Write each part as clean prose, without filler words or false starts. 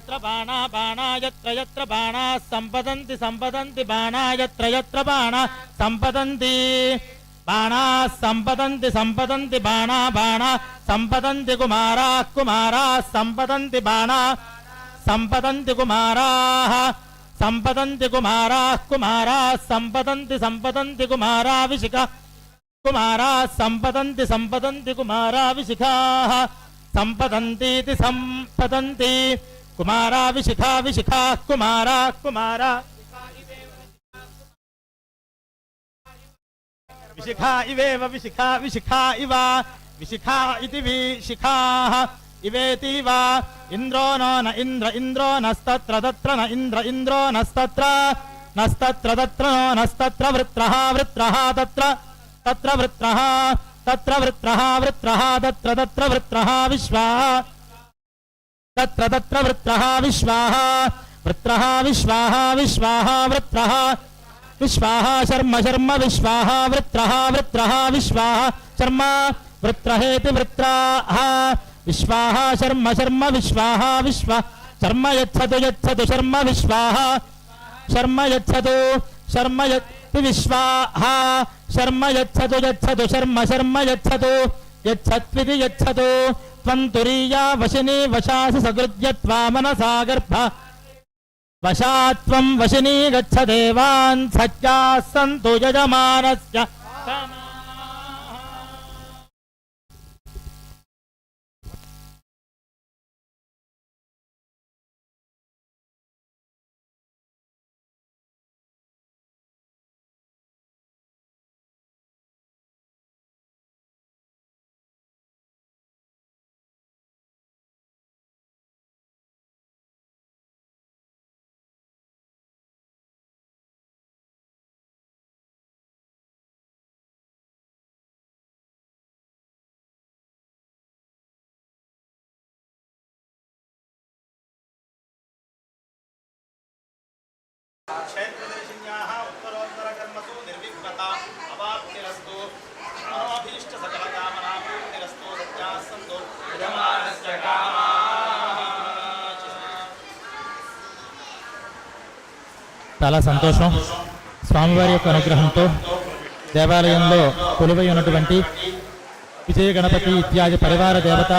यत्र बाणा बाणा यत्र बाणा संपदन्ति संपदन्ति बाणा यत्र बाणा संपदन्ति बाणा संपदन्ति संपदन्ति बाणा बाणा संपदन्ति कुमारा संपदन्ति बाणा संपदन्ति कुमाराः संपदन्ति कुमारा संपदन्ति संपदन्ति कुमारा विशिखा कुमारा संपदन्ति संपदन्ति कुमारा विशिखाः संपदन्तीति संपदन्ति कुमारा विशिखा विशिखा कुमारा कुमारा विशिखा इवेव विशिखा विशिखा इव विशिखा इति विशिखाः इवेति वा इंद्रो न इंद्र इंद्रो नस्तत्र तत्र न इंद्र इंद्रो नस्तत्र नस्तत्र तत्र नस्तत्र वृत्रः वृत्रः तत्र तत्र वृत्रः तत्र वृत्रः वृत्रः तत्र तत्र वृत्रः विश्वाः तत्र तत्र वृत्रः विश्वाः वृत्रः विश्वाः विश्वाः वृत्रः विश्वाः शर्म शर्म विश्वाः वृत्रः वृत्रः विश्वाः शर्म वृत्रहेति वृत्राः विश्वाः शर्म शर्म विश्वाः विश्वा शर्म यच्छतु यच्छतु शर्म विश्वाः शर्म यच्छतु शर्म यच्छतु विश्वाः शर्म यच्छतु यच्छतु शर्म शर्म यच्छतु यच्छत्विति यच्छतु त्वं तुरीया वशिनी वशासि सकृद्यत्वा मनसा गर्भ वशात्वं वशिनी गच्छ देवान् सत्याः सन्तु यजमानस्य क्षेत्रदर्शिन्याः उत्तरोत्तरकर्मसु निर्विघ्नता अवाप्तिरस्तु मनोभीष्ट सकलकामनापूर्तिरस्तु सत्याः सन्तु यजमानस्य कामाः। చాలా సంతోషం. స్వామివారి యొక్క అనుగ్రహంతో దేవాలయంలో కొలువై ఉన్నటువంటి విజయ గణపతి ఇత్యాది పరివార దేవత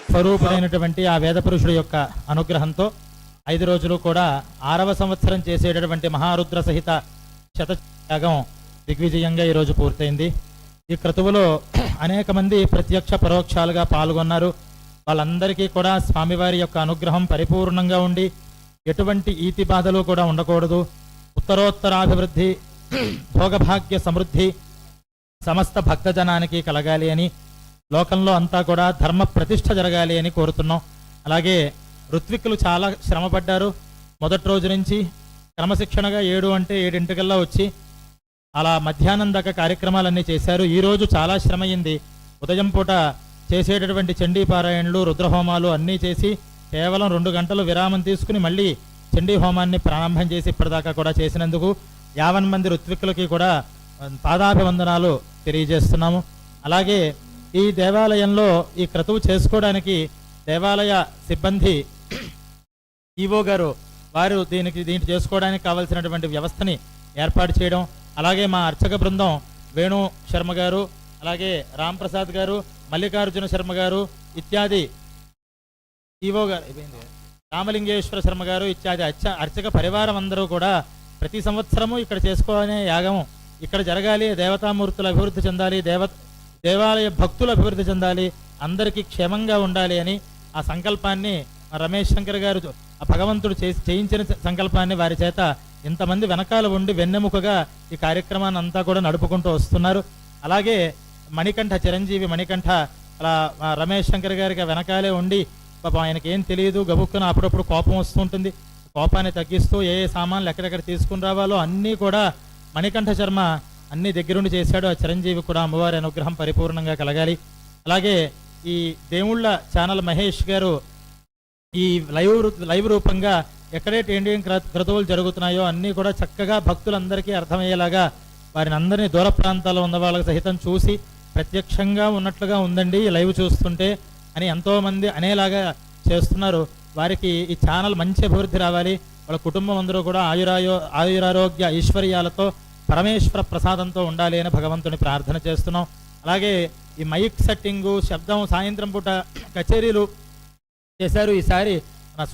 స్వరూపుడైనటువంటి ఆ వేదపురుషుడు యొక్క అనుగ్రహంతో 5 రోజులు కూడా 6వ సంవత్సరం చేసేటటువంటి మహారుద్ర సహిత శతయాగం దిగ్విజయంగా ఈరోజు పూర్తయింది. ఈ క్రతువులో అనేక మంది ప్రత్యక్ష పరోక్షాలుగా పాల్గొన్నారు. వాళ్ళందరికీ కూడా స్వామివారి యొక్క అనుగ్రహం పరిపూర్ణంగా ఉండి ఎటువంటి ఈతి బాధలు కూడా ఉండకూడదు. ఉత్తరోత్తరాభివృద్ధి భోగభాగ్య సమృద్ధి సమస్త భక్తజనానికి కలగాలి అని, లోకంలో అంతా కూడా ధర్మ ప్రతిష్ఠ జరగాలి అని కోరుతున్నాం. అలాగే ఋత్విక్కులు చాలా శ్రమపడ్డారు. మొదటి రోజు నుంచి క్రమశిక్షణగా 7 అంటే 7 వచ్చి అలా మధ్యాహ్నం దాకా కార్యక్రమాలన్నీ చేశారు. ఈరోజు చాలా శ్రమయింది. ఉదయం పూట చేసేటటువంటి చండీ పారాయణలు రుద్రహోమాలు అన్నీ చేసి కేవలం 2 గంటలు విరామం తీసుకుని మళ్ళీ చండీ హోమాన్ని ప్రారంభం చేసి ఇప్పటిదాకా కూడా చేసినందుకు 50 మంది ఋత్విక్కులకి కూడా పాదాభివందనాలు తెలియజేస్తున్నాము. అలాగే ఈ దేవాలయంలో ఈ క్రతువు చేసుకోవడానికి దేవాలయ సిబ్బంది ఈవో గారు వారు దీనికి చేసుకోవడానికి కావాల్సినటువంటి వ్యవస్థని ఏర్పాటు చేయడం, అలాగే మా అర్చక బృందం వేణు శర్మ గారు, అలాగే రాంప్రసాద్ గారు, మల్లికార్జున శర్మ గారు ఇత్యాది ఈవో గారు రామలింగేశ్వర శర్మ గారు ఇత్యాది అర్చక పరివారం అందరూ కూడా ప్రతి సంవత్సరము ఇక్కడ చేసుకోవాలనే యాగం ఇక్కడ జరగాలి, దేవతామూర్తులు అభివృద్ధి చెందాలి, దేవాలయ భక్తులు అభివృద్ధి చెందాలి, అందరికీ క్షేమంగా ఉండాలి అని ఆ సంకల్పాన్ని రమేష్ శంకర్ గారు ఆ భగవంతుడు చేయించిన సంకల్పాన్ని వారి చేత ఇంతమంది వెనకాల ఉండి వెన్నెముకగా ఈ కార్యక్రమాన్ని అంతా కూడా నడుపుకుంటూ వస్తున్నారు. అలాగే మణికంఠ చిరంజీవి మణికంఠ అలా రమేష్ శంకర్ గారికి వెనకాలే ఉండి పాపం ఆయనకి ఏం తెలియదు, గబుక్కున అప్పుడప్పుడు కోపం వస్తుంటుంది. కోపాన్ని తగ్గిస్తూ ఏ సామాన్లు ఎక్కడెక్కడ తీసుకుని రావాలో అన్నీ కూడా మణికంఠ శర్మ అన్ని దగ్గరుండి చేశాడు. ఆ చిరంజీవి కూడా అమ్మవారి అనుగ్రహం పరిపూర్ణంగా కలగాలి. అలాగే ఈ దేవుళ్ళ ఛానల్ మహేష్ గారు ఈ లైవ్ రూపంగా ఎక్కడైతే ఇండియన్ క్రతువులు జరుగుతున్నాయో అన్నీ కూడా చక్కగా భక్తులందరికీ అర్థమయ్యేలాగా వారిని అందరినీ దూర ప్రాంతాల్లో ఉన్న వాళ్ళకి సహితం చూసి ప్రత్యక్షంగా ఉన్నట్లుగా ఉందండి లైవ్ చూస్తుంటే అని ఎంతోమంది అనేలాగా చేస్తున్నారు. వారికి ఈ ఛానల్ మంచి అభివృద్ధి రావాలి, వాళ్ళ కుటుంబం అందరూ కూడా ఆయురారోగ్య ఐశ్వర్యాలతో పరమేశ్వర ప్రసాదంతో ఉండాలి అని భగవంతుని ప్రార్థన చేస్తున్నాం. అలాగే ఈ మైక్ సెట్టింగు, శబ్దం, సాయంత్రం పూట కచేరీలు చేశారు. ఈసారి మన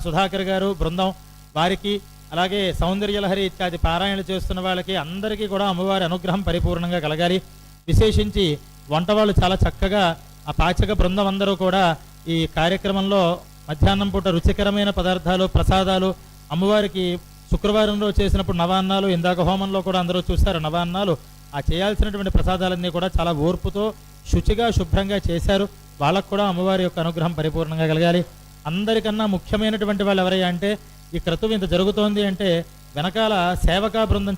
సుధాకర్ గారు బృందం వారికి, అలాగే సౌందర్యలహరి ఇత్యాది పారాయణలు చేస్తున్న వాళ్ళకి అందరికీ కూడా అమ్మవారి అనుగ్రహం పరిపూర్ణంగా కలగాలి. విశేషించి వంట వాళ్ళు చాలా చక్కగా ఆ పాచక బృందం అందరూ కూడా ఈ కార్యక్రమంలో మధ్యాహ్నం పూట రుచికరమైన పదార్థాలు, ప్రసాదాలు అమ్మవారికి శుక్రవారంలో చేసినప్పుడు నవాన్నాలు, ఇందాక హోమంలో కూడా అందరూ చూస్తారు నవాన్నాలు, ఆ చేయాల్సినటువంటి ప్రసాదాలన్నీ కూడా చాలా ఓర్పుతో శుచిగా శుభ్రంగా చేశారు. వాళ్ళకు కూడా అమ్మవారి యొక్క అనుగ్రహం పరిపూర్ణంగా కలగాలి. అందరికన్నా ముఖ్యమైనటువంటి వాళ్ళు ఎవరయ్యా అంటే, ఈ క్రతువు ఇంత జరుగుతోంది అంటే వెనకాల సేవకా బృందం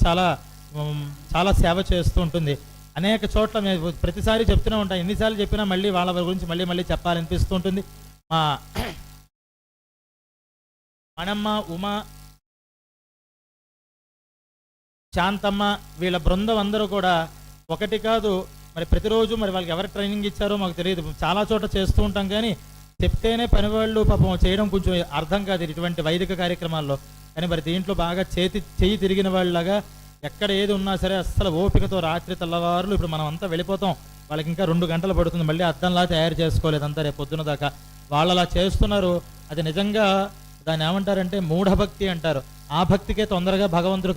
చాలా సేవ చేస్తూ ఉంటుంది. అనేక చోట్ల మేము ప్రతిసారి చెప్తూనే ఉంటాం, ఎన్నిసార్లు చెప్పినా మళ్ళీ వాళ్ళ గురించి మళ్ళీ చెప్పాలనిపిస్తూ ఉంటుంది. మా మనమ్మ, ఉమా, శాంతమ్మ వీళ్ళ బృందం అందరూ కూడా ఒకటి కాదు మరి ప్రతిరోజు మరి వాళ్ళకి ఎవరు ట్రైనింగ్ ఇచ్చారో మాకు తెలియదు, చాలా చోట చేస్తూ ఉంటాం. కానీ చెప్తేనే పనివాళ్ళు పాపం చేయడం కొంచెం అర్థం కాదు ఇటువంటి వైదిక కార్యక్రమాల్లో. కానీ మరి దీంట్లో బాగా చెయ్యి తిరిగిన వాళ్ళలాగా ఎక్కడ ఏది ఉన్నా సరే అస్సలు ఓపికతో రాత్రి తెల్లవారులు, ఇప్పుడు మనం అంతా వెళ్ళిపోతాం, వాళ్ళకి ఇంకా 2 గంటలు పడుతుంది, మళ్ళీ అద్దంలా తయారు చేసుకోలేదంతా రేపు పొద్దున దాకా వాళ్ళు అలా చేస్తున్నారు. అది నిజంగా దాన్ని ఏమంటారంటే మూఢభక్తి అంటారు. ఆ భక్తికే తొందరగా భగవంతుడు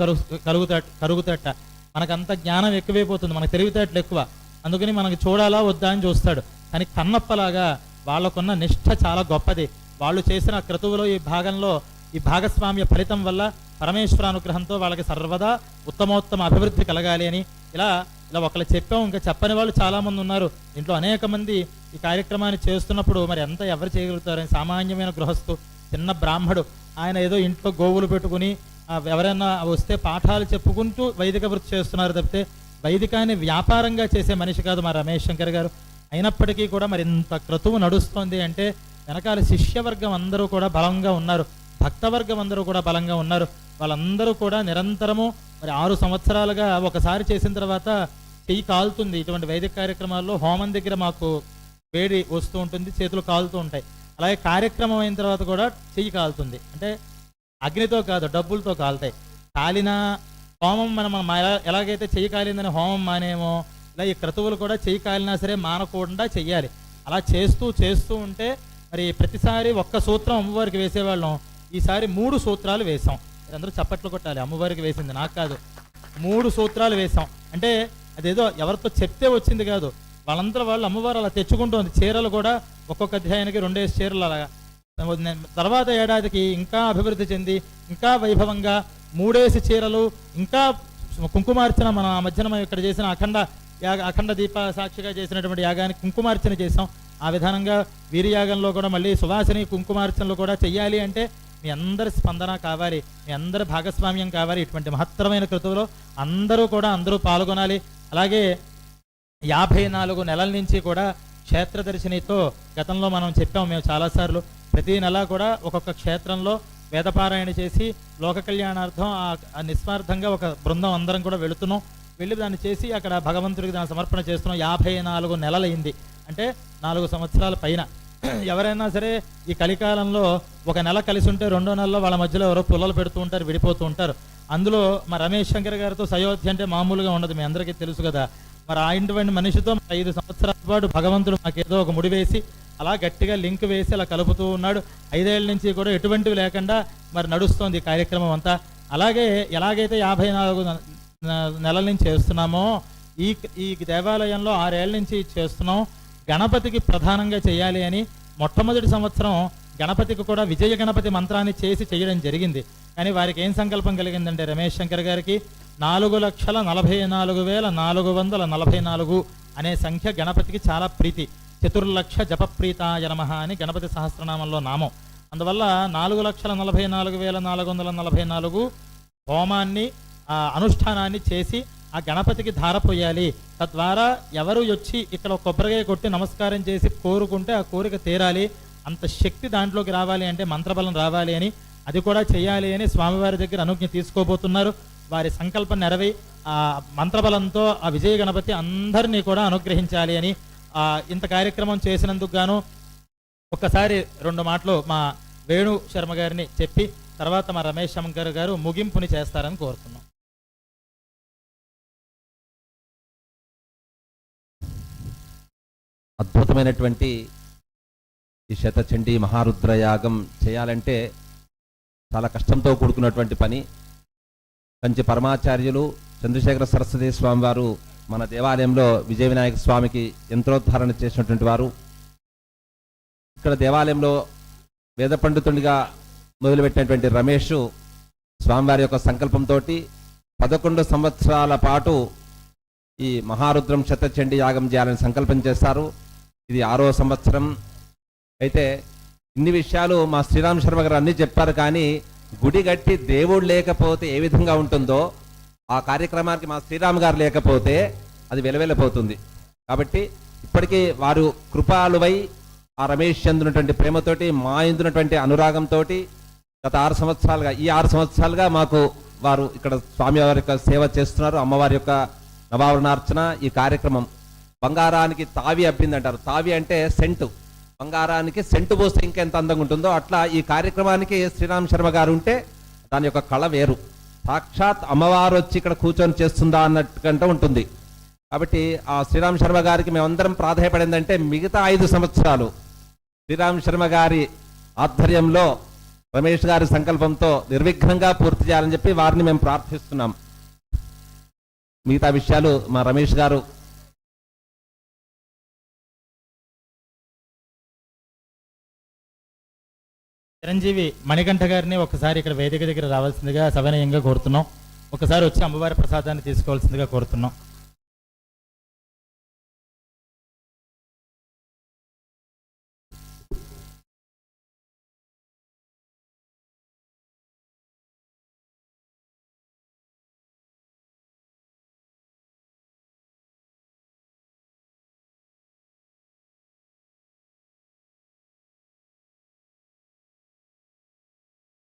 కరుగుతట. మనకంత జ్ఞానం ఎక్కువైపోతుంది, మనకు తెలివితేటలు ఎక్కువ, అందుకని మనకి చూడాలా వద్దా అని చూస్తాడు. కానీ కన్నప్పలాగా వాళ్ళకున్న నిష్ఠ చాలా గొప్పది. వాళ్ళు చేసిన క్రతువులో ఈ భాగంలో ఈ భాగస్వామ్య ఫలితం వల్ల పరమేశ్వరానుగ్రహంతో వాళ్ళకి సర్వదా ఉత్తమోత్తమ అభివృద్ధి కలగాలి అని ఇలా ఒకళ్ళు చెప్పాం. ఇంకా చెప్పని వాళ్ళు చాలామంది ఉన్నారు. ఇంట్లో అనేక మంది ఈ కార్యక్రమాన్ని చేస్తున్నప్పుడు మరి ఎంత ఎవరు చేయగలుగుతారని, సామాన్యమైన గృహస్థు, చిన్న బ్రాహ్మడు, ఆయన ఏదో ఇంట్లో గోవులు పెట్టుకుని ఎవరైనా వస్తే పాఠాలు చెప్పుకుంటూ వైదిక వృత్తి చేస్తున్నారు తప్పితే వైదికాన్ని వ్యాపారంగా చేసే మనిషి కాదు మా రమేష్ శంకర్ గారు. అయినప్పటికీ కూడా మరి ఇంత క్రతువు నడుస్తోంది అంటే వెనకాల శిష్యవర్గం అందరూ కూడా బలంగా ఉన్నారు, భక్తవర్గం అందరూ కూడా బలంగా ఉన్నారు. వాళ్ళందరూ కూడా నిరంతరము మరి 6 సంవత్సరాలుగా ఒకసారి చేసిన తర్వాత చెయ్యి కాలుతుంది. ఇటువంటి వైదిక కార్యక్రమాల్లో హోమం దగ్గర మాకు వేడి వస్తూ ఉంటుంది, చేతులు కాలుతూ ఉంటాయి. అలాగే కార్యక్రమం అయిన తర్వాత కూడా చెయ్యి కాలుతుంది. అంటే అగ్నితో కాదు, డబ్బులతో కాలుతాయి. కాలిన హోమం మనం ఎలాగైతే చెయ్యి కాలిందని హోమం మానేమో, ఇలా ఈ క్రతువులు కూడా చెయ్యి కాలినా సరే మానకుండా చెయ్యాలి. అలా చేస్తూ ఉంటే మరి ప్రతిసారి ఒక్క సూత్రం అమ్మవారికి వేసేవాళ్ళం, ఈసారి 3 సూత్రాలు వేసాం. మీరందరూ చప్పట్లు కొట్టాలి, అమ్మవారికి వేసింది నాకు కాదు. 3 సూత్రాలు వేసాం. అంటే అదేదో ఎవరితో చెప్తే వచ్చింది కాదు, వాళ్ళందరూ వాళ్ళు అమ్మవారు అలా తెచ్చుకుంటుంది. చీరలు కూడా ఒక్కొక్క అధ్యాయానికి 2 చీరలు అలాగా. తర్వాత ఏడాదికి ఇంకా అభివృద్ధి చెంది ఇంకా వైభవంగా 3 చీరలు, ఇంకా కుంకుమార్చన, మన మధ్యన ఇక్కడ చేసిన అఖండ దీప సాక్షిగా చేసినటువంటి యాగానికి కుంకుమార్చన చేసాం. ఆ విధానంగా వీరియాగంలో కూడా మళ్ళీ సువాసిని కుంకుమార్చనలు కూడా చెయ్యాలి. అంటే మీ అందరి స్పందన కావాలి, మీ అందరి భాగస్వామ్యం కావాలి. ఇటువంటి మహత్తరమైన క్రతువులో అందరూ పాల్గొనాలి. అలాగే 54 నెలల నుంచి కూడా క్షేత్రదర్శినితో గతంలో మనం చెప్పాము మేము చాలాసార్లు, ప్రతి నెల కూడా ఒక్కొక్క క్షేత్రంలో వేదపారాయణ చేసి లోక కళ్యాణార్థం నిస్వార్థంగా ఒక బృందం అందరం కూడా వెళ్ళి దాన్ని చేసి అక్కడ భగవంతుడికి దాన్ని సమర్పణ చేస్తున్నాం. 54 నెలలైంది, అంటే 4 సంవత్సరాల పైన. ఎవరైనా సరే ఈ కలికాలంలో ఒక నెల కలిసి ఉంటే 2వ నెలలో వాళ్ళ మధ్యలో ఎవరో పుల్లలు పెడుతూ ఉంటారు, విడిపోతూ ఉంటారు. అందులో మా రమేష్ శంకర్ గారితో సయోధ్య అంటే మామూలుగా ఉండదు, మీ అందరికీ తెలుసు కదా. మరి ఆయనటువంటి మనిషితో 5 సంవత్సరాల పాటు భగవంతుడు మాకేదో ఒక ముడి వేసి అలా గట్టిగా లింక్ వేసి అలా కలుపుతూ ఉన్నాడు. 5 ఏళ్ళ నుంచి కూడా ఎటువంటివి లేకుండా మరి నడుస్తోంది ఈ కార్యక్రమం అంతా. అలాగే ఎలాగైతే 54 నెలల నుంచి చేస్తున్నామో ఈ దేవాలయంలో 6 ఏళ్ళ నుంచి చేస్తున్నాం. గణపతికి ప్రధానంగా చేయాలి అని మొట్టమొదటి సంవత్సరం గణపతికి కూడా విజయ గణపతి మంత్రాన్ని చేయడం జరిగింది. కానీ వారికి ఏం సంకల్పం కలిగిందంటే రమేష్ శంకర్ గారికి 4,44,444 అనే సంఖ్య గణపతికి చాలా ప్రీతి. 4,00,000 జపప్రీతాయ నమః అని గణపతి సహస్రనామంలో నామం. అందువల్ల 4,44,444 హోమాన్ని అనుష్ఠానాన్ని చేసి ఆ గణపతికి ధారపోయాలి. తద్వారా ఎవరు వచ్చి ఇక్కడ కొబ్బరికాయ కొట్టి నమస్కారం చేసి కోరుకుంటే ఆ కోరిక తీరాలి. అంత శక్తి దాంట్లోకి రావాలి అంటే మంత్రబలం రావాలి అని, అది కూడా చేయాలి అని స్వామివారి దగ్గర అనుజ్ఞ తీసుకోబోతున్నారు. వారి సంకల్పం నెరవై ఆ మంత్రబలంతో ఆ విజయ గణపతి అందరినీ కూడా అనుగ్రహించాలి అని ఇంత కార్యక్రమం చేసినందుకు గాను ఒక్కసారి 2 మాటలు మా వేణు శర్మ గారిని చెప్పి తర్వాత మా రమేష్ శంకర్ గారు ముగింపుని చేస్తారని కోరుతున్నాం. అద్భుతమైనటువంటి ఈ శతచండీ మహారుద్రయాగం చేయాలంటే చాలా కష్టంతో కూడుకున్నటువంటి పని. కంచి పరమాచార్యులు చంద్రశేఖర సరస్వతి స్వామి వారు మన దేవాలయంలో విజయ వినాయక స్వామికి యంత్రోద్ధారణ చేసినటువంటి వారు. ఇక్కడ దేవాలయంలో వేద పండితుడిగా మొదలుపెట్టినటువంటి రమేష్ స్వామివారి యొక్క సంకల్పంతో 11 సంవత్సరాల పాటు ఈ మహారుద్రం శతచండీ యాగం చేయాలని సంకల్పం చేస్తారు. ఇది 6వ సంవత్సరం. అయితే ఇన్ని విషయాలు మా శ్రీరామ్ శర్మ గారు అన్నీ చెప్పారు. కానీ గుడి గట్టి దేవుడు లేకపోతే ఏ విధంగా ఉంటుందో ఆ కార్యక్రమానికి మా శ్రీరామ్ గారు లేకపోతే అది వెలవెలపోతుంది. కాబట్టి ఇప్పటికీ వారు కృపాలువై ఆ రమేష్ చెందినటువంటి ప్రేమతోటి, మా ఎందునటువంటి అనురాగంతో గత 6 సంవత్సరాలుగా ఈ 6 సంవత్సరాలుగా మాకు వారు ఇక్కడ స్వామివారి యొక్క సేవ చేస్తున్నారు. అమ్మవారి యొక్క నవావరణార్చన ఈ కార్యక్రమం. బంగారానికి తావి అబ్బిందంటారు. తావి అంటే సెంటు. బంగారానికి సెంటు పోస్తే ఇంకా ఎంత అందంగా ఉంటుందో అట్లా ఈ కార్యక్రమానికి శ్రీరామ్ శర్మ గారు ఉంటే దాని యొక్క కళ వేరు. సాక్షాత్ అమ్మవారు వచ్చి ఇక్కడ కూర్చొని చేస్తుందా అన్నట్టుకంటే ఉంటుంది. కాబట్టి ఆ శ్రీరామ్ శర్మ గారికి మేమందరం ప్రాధాన్యపడిందంటే మిగతా 5 సంవత్సరాలు శ్రీరామ్ శర్మ గారి ఆధ్వర్యంలో రమేష్ గారి సంకల్పంతో నిర్విఘ్నంగా పూర్తి చేయాలని చెప్పి వారిని మేము ప్రార్థిస్తున్నాం. మిగతా విషయాలు మా రమేష్ గారు. చిరంజీవి మణికంఠ గారిని ఒకసారి ఇక్కడ వేదిక దగ్గర రావాల్సిందిగా సవినయంగా కోరుతున్నాం. ఒకసారి వచ్చి అమ్మవారి ప్రసాదాన్ని తీసుకోవాల్సిందిగా కోరుతున్నాం.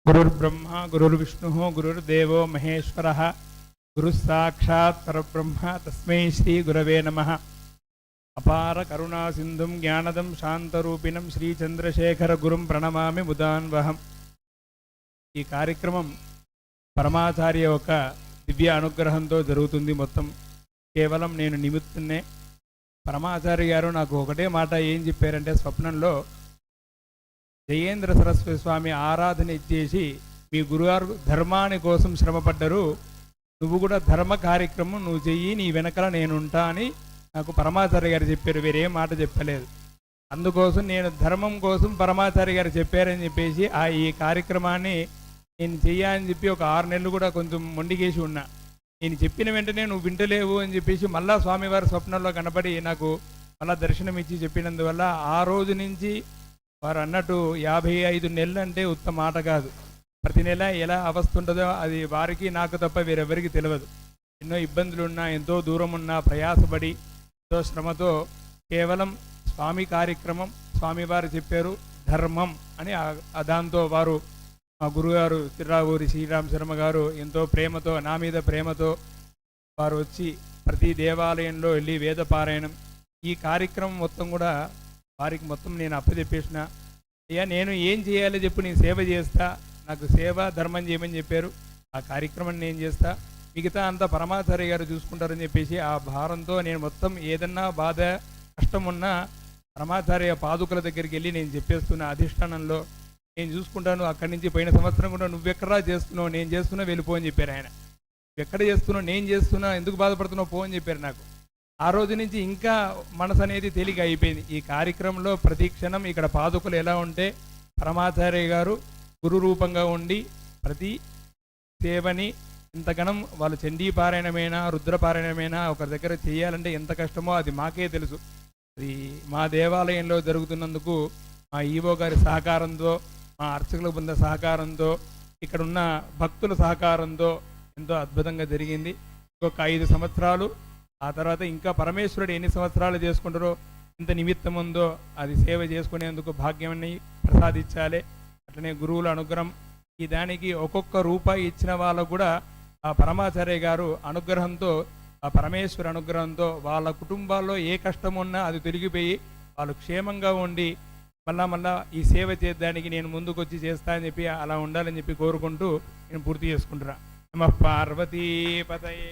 गुरुर्ब्रह्मा गुरुर्विष्णुः गुरुर्देवो महेश्वरः गुरुस्साक्षात् परब्रह्म तस्मै श्री गुरवे नमः. अपार करुणा सिंधुं ज्ञानदं शांतरूपिणं श्री चंद्रशेखर गुरुं प्रणमामि मुदान्वहम्. ఈ కార్యక్రమం పరమాచార్య యొక్క దివ్య అనుగ్రహంతో జరుగుతుంది. మొత్తం కేవలం నేను నిమిత్తున్నే. పరమాచార్య గారు నాకు ఒకటే మాట ఏం చెప్పారంటే, స్వప్నంలో జయేంద్ర సరస్వతి స్వామి ఆరాధన ఇచ్చేసి మీ గురుగారు ధర్మాని కోసం శ్రమపడ్డరు, నువ్వు కూడా ధర్మ కార్యక్రమం నువ్వు చెయ్యి, నీ వెనకల నేనుంటా అని నాకు పరమాచార్య గారు చెప్పారు. వేరే మాట చెప్పలేదు. అందుకోసం నేను ధర్మం కోసం పరమాచార్య గారు చెప్పారని చెప్పేసి ఈ కార్యక్రమాన్ని నేను చెయ్యాలని చెప్పి ఒక 6 నెలలు కూడా కొంచెం మొండికేసి ఉన్నా. నేను చెప్పిన వెంటనే నువ్వు వింటలేవు అని చెప్పేసి మళ్ళా స్వామివారి స్వప్నంలో కనపడి నాకు మళ్ళా దర్శనం ఇచ్చి చెప్పినందువల్ల ఆ రోజు నుంచి వారు అన్నట్టు 55 నెలలు అంటే ఉత్తమ మాట కాదు. ప్రతి నెల ఎలా అవస్థ ఉంటుందో అది వారికి నాకు తప్ప వేరెవరికి తెలియదు. ఎన్నో ఇబ్బందులున్నా, ఎంతో దూరం ఉన్నా ప్రయాసపడి ఎంతో శ్రమతో కేవలం స్వామి కార్యక్రమం స్వామివారు చెప్పారు ధర్మం అని దాంతో వారు మా గురుగారు తిరురావూరి శ్రీరామ్ శర్మ గారు ఎంతో ప్రేమతో, నా మీద ప్రేమతో వారు వచ్చి ప్రతి దేవాలయంలో వెళ్ళి వేద పారాయణం ఈ కార్యక్రమం మొత్తం కూడా వారికి మొత్తం నేను అప్పచెప్పేసిన. అయ్యా నేను ఏం చేయాలో చెప్పు, నేను సేవ చేస్తా, నాకు సేవ ధర్మం చేయమని చెప్పారు. ఆ కార్యక్రమం నేను చేస్తా, మిగతా అంతా పరమాచార్య గారు చూసుకుంటారని చెప్పేసి ఆ భారంతో నేను మొత్తం ఏదన్నా బాధ కష్టం ఉన్నా పరమాచార్య పాదుకల దగ్గరికి వెళ్ళి నేను చెప్పేస్తున్న అధిష్టానంలో నేను చూసుకుంటాను. అక్కడి నుంచి పోయిన సంవత్సరం కూడా నువ్వెక్కడా చేస్తున్నావు, నేను చేస్తున్నా వెళ్ళిపో అని చెప్పారు ఆయన. ఎక్కడ చేస్తున్నావు, నేను చేస్తున్నా, ఎందుకు బాధపడుతున్నావు పో అని చెప్పారు నాకు. ఆ రోజు నుంచి ఇంకా మనసు అనేది తేలిక అయిపోయింది. ఈ కార్యక్రమంలో ప్రతి క్షణం ఇక్కడ పాదుకలు ఎలా ఉంటే పరమాచార్య గారు గురు రూపంగా ఉండి ప్రతి సేవని ఇంతగణం వాళ్ళు చండీ పారాయణమైనా రుద్రపారాయణమైనా ఒకరి దగ్గర చేయాలంటే ఎంత కష్టమో అది మాకే తెలుసు. అది మా దేవాలయంలో జరుగుతున్నందుకు మా ఈవో గారి సహకారంతో, మా అర్చకుల బృంద సహకారంతో, ఇక్కడున్న భక్తుల సహకారంతో ఎంతో అద్భుతంగా జరిగింది. ఇంకొక 5 సంవత్సరాలు ఆ తర్వాత ఇంకా పరమేశ్వరుడు ఎన్ని సంవత్సరాలు చేసుకుంటారో, ఎంత నిమిత్తం ఉందో అది సేవ చేసుకునేందుకు భాగ్యాన్ని ప్రసాదించాలి. అట్లనే గురువుల అనుగ్రహం, ఈ దానికి ఒక్కొక్క రూపాయి ఇచ్చిన వాళ్ళకు కూడా ఆ పరమాచార్య గారు అనుగ్రహంతో, ఆ పరమేశ్వర అనుగ్రహంతో వాళ్ళ కుటుంబాల్లో ఏ కష్టం ఉన్నా అది తొలగిపోయి వాళ్ళు క్షేమంగా ఉండి మళ్ళా ఈ సేవ చేద్దానికి నేను ముందుకు వచ్చి చేస్తా అని చెప్పి అలా ఉండాలని చెప్పి కోరుకుంటూ నేను పూర్తి చేసుకుంటున్నా. నమః పార్వతీపతయే.